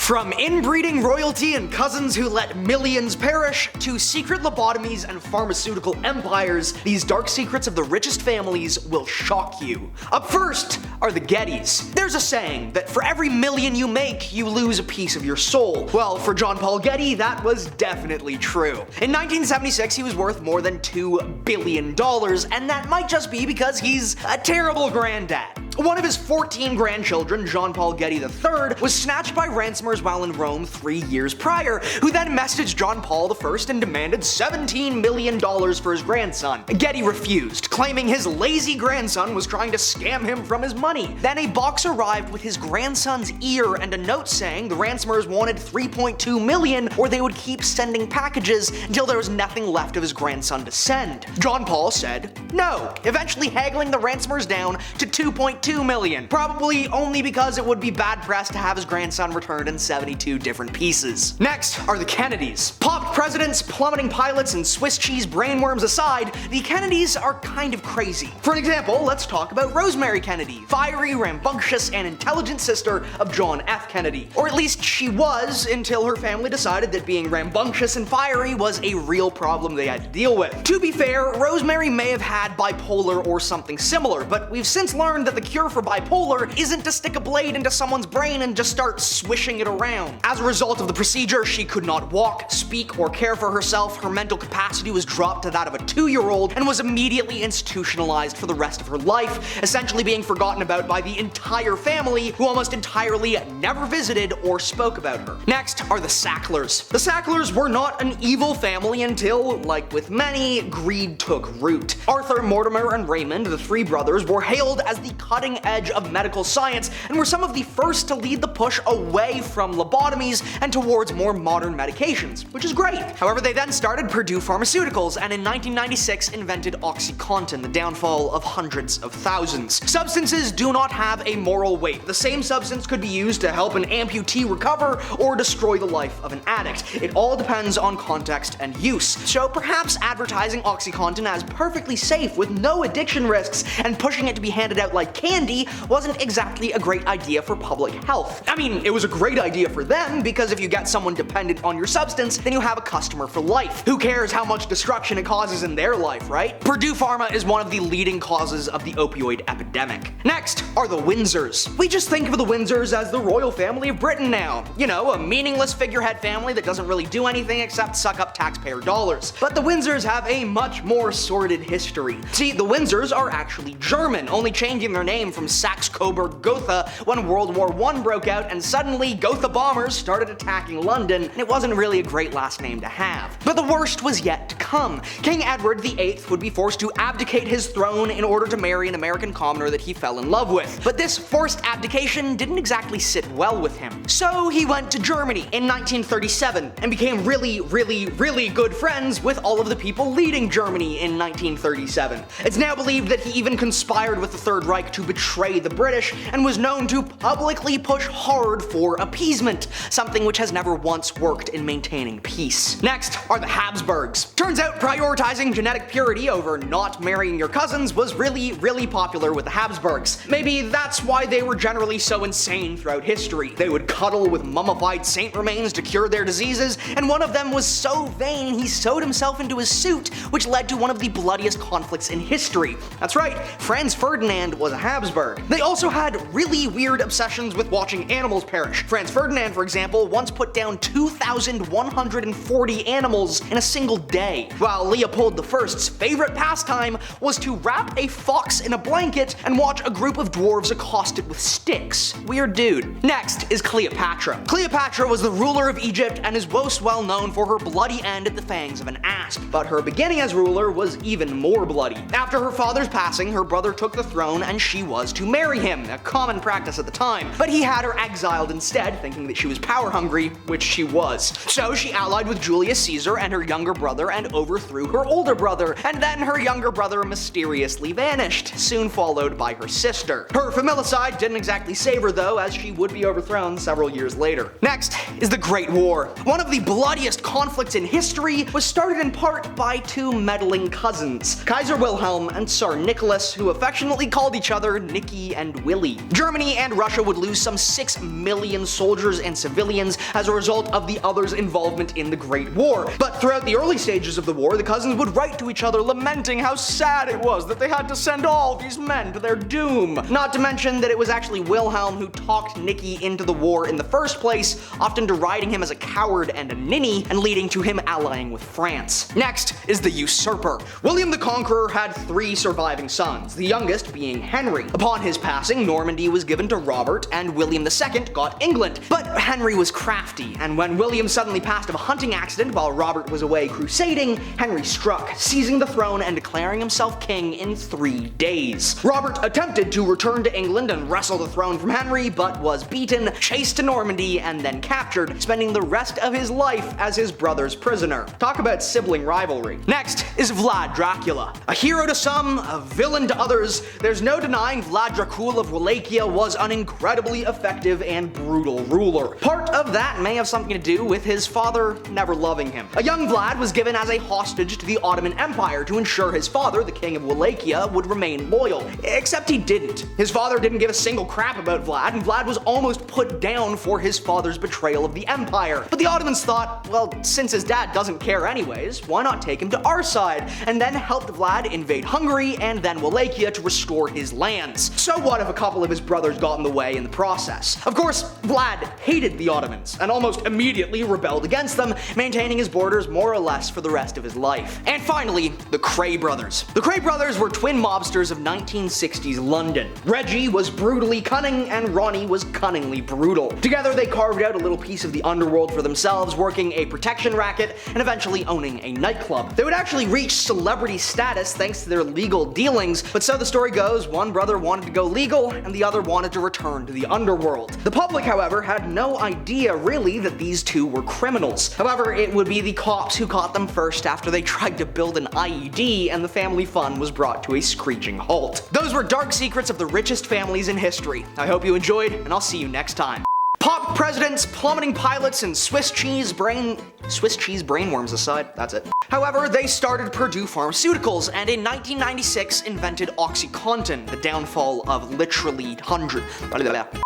From inbreeding royalty and cousins who let millions perish, to secret lobotomies and pharmaceutical empires, these dark secrets of the richest families will shock you. Up first are the Gettys. There's a saying that for every million you make, you lose a piece of your soul. Well, for John Paul Getty, that was definitely true. In 1976, he was worth more than $2 billion, and that might just be because he's a terrible granddad. One of his 14 grandchildren, Jean Paul Getty III, was snatched by ransomers while in Rome 3 years prior, who then messaged John Paul I and demanded $17 million for his grandson. Getty refused, claiming his lazy grandson was trying to scam him from his money. Then a box arrived with his grandson's ear and a note saying the ransomers wanted $3.2 million or they would keep sending packages until there was nothing left of his grandson to send. John Paul said no, eventually haggling the ransomers down to $2.2 million, probably only because it would be bad press to have his grandson returned in 72 different pieces. Next are the Kennedys. Popped presidents, plummeting pilots, and Swiss cheese brainworms aside, the Kennedys are kind of crazy. For an example, let's talk about Rosemary Kennedy, fiery, rambunctious, and intelligent sister of John F. Kennedy. Or at least she was, until her family decided that being rambunctious and fiery was a real problem they had to deal with. To be fair, Rosemary may have had bipolar or something similar, but we've since learned that the cure for bipolar isn't to stick a blade into someone's brain and just start swishing it around. As a result of the procedure, she could not walk, speak, or care for herself. Her mental capacity was dropped to that of a 2-year-old and was immediately institutionalized for the rest of her life, essentially being forgotten about by the entire family, who almost entirely never visited or spoke about her. Next are the Sacklers. The Sacklers were not an evil family until, like with many, greed took root. Arthur, Mortimer, and Raymond, the three brothers, were hailed as the cutting edge of medical science and were some of the first to lead the push away from lobotomies and towards more modern medications, which is great. However, they then started Purdue Pharmaceuticals and in 1996 invented OxyContin, the downfall of hundreds of thousands. Substances do not have a moral weight. The same substance could be used to help an amputee recover or destroy the life of an addict. It all depends on context and use. So perhaps advertising OxyContin as perfectly safe with no addiction risks and pushing it to be handed out like candy wasn't exactly a great idea for public health. I mean, it was a great idea for them, because if you get someone dependent on your substance, then you have a customer for life. Who cares how much destruction it causes in their life, right? Purdue Pharma is one of the leading causes of the opioid epidemic. Next are the Windsors. We just think of the Windsors as the royal family of Britain now. You know, a meaningless figurehead family that doesn't really do anything except suck up taxpayer dollars. But the Windsors have a much more sordid history. See, the Windsors are actually German, only changing their name from Saxe-Coburg-Gotha when World War I broke out and suddenly Gotha bombers started attacking London, and it wasn't really a great last name to have. But the worst was yet to come. King Edward VIII would be forced to abdicate his throne in order to marry an American commoner that he fell in love with. But this forced abdication didn't exactly sit well with him. So he went to Germany in 1937 and became really good friends with all of the people leading Germany in 1937. It's now believed that he even conspired with the Third Reich to betray the British and was known to publicly push hard for appeasement, something which has never once worked in maintaining peace. Next are the Habsburgs. Turns out prioritizing genetic purity over not marrying your cousins was really popular with the Habsburgs. Maybe that's why they were generally so insane throughout history. They would cuddle with mummified saint remains to cure their diseases, and one of them was so vain he sewed himself into his suit, which led to one of the bloodiest conflicts in history. That's right, Franz Ferdinand was a Habsburg. They also had really weird obsessions with watching animals perish. Franz Ferdinand, for example, once put down 2,140 animals in a single day, while Leopold I's favorite pastime was to wrap a fox in a blanket and watch a group of dwarves accosted with sticks. Weird dude. Next is Cleopatra. Cleopatra was the ruler of Egypt and is most well known for her bloody end at the fangs of an asp, but her beginning as ruler was even more bloody. After her father's passing, her brother took the throne and she was to marry him, a common practice at the time, but he had her exiled instead, thinking that she was power hungry, which she was. So she allied with Julius Caesar and her younger brother and overthrew her older brother, and then her younger brother mysteriously vanished, soon followed by her sister. Her familicide didn't exactly save her though, as she would be overthrown several years later. Next is the Great War. One of the bloodiest conflicts in history was started in part by two meddling cousins, Kaiser Wilhelm and Tsar Nicholas, who affectionately called each other Nicky and Willy. Germany and Russia would lose some 6 million soldiers soldiers and civilians as a result of the others' involvement in the Great War. But throughout the early stages of the war, the cousins would write to each other lamenting how sad it was that they had to send all these men to their doom. Not to mention that it was actually Wilhelm who talked Nicky into the war in the first place, often deriding him as a coward and a ninny, and leading to him allying with France. Next is the usurper. William the Conqueror had 3 surviving sons, the youngest being Henry. Upon his passing, Normandy was given to Robert, and William II got England. But Henry was crafty, and when William suddenly passed of a hunting accident while Robert was away crusading, Henry struck, seizing the throne and declaring himself king in 3 days. Robert attempted to return to England and wrestle the throne from Henry, but was beaten, chased to Normandy, and then captured, spending the rest of his life as his brother's prisoner. Talk about sibling rivalry. Next is Vlad Dracula. A hero to some, a villain to others, there's no denying Vlad Dracula of Wallachia was an incredibly effective and brutal ruler. Part of that may have something to do with his father never loving him. A young Vlad was given as a hostage to the Ottoman Empire to ensure his father, the king of Wallachia, would remain loyal. Except he didn't. His father didn't give a single crap about Vlad, and Vlad was almost put down for his father's betrayal of the empire. But the Ottomans thought, well, since his dad doesn't care anyways, why not take him to our side, and then helped Vlad invade Hungary and then Wallachia to restore his lands. So what if a couple of his brothers got in the way in the process? Of course, Vlad hated the Ottomans, and almost immediately rebelled against them, maintaining his borders more or less for the rest of his life. And finally, the Cray Brothers. The Cray Brothers were twin mobsters of 1960s London. Reggie was brutally cunning, and Ronnie was cunningly brutal. Together, they carved out a little piece of the underworld for themselves, working a protection racket, and eventually owning a nightclub. They would actually reach celebrity status thanks to their legal dealings, but so the story goes, one brother wanted to go legal, and the other wanted to return to the underworld. The public, however, had no idea really that these two were criminals. However, it would be the cops who caught them first after they tried to build an IED, and the family fun was brought to a screeching halt. Those were dark secrets of the richest families in history. I hope you enjoyed, and I'll see you next time. Pop presidents, plummeting pilots, and Swiss cheese brainworms aside, that's it. However, they started Purdue Pharmaceuticals, and in 1996 invented OxyContin, the downfall of literally hundreds.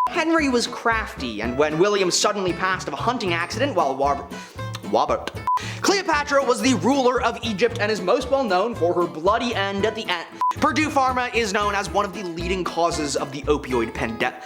Henry was crafty, and when William suddenly passed of a hunting accident while Cleopatra was the ruler of Egypt and is most well known for her bloody end at the end. Purdue Pharma is known as one of the leading causes of the opioid pandemic.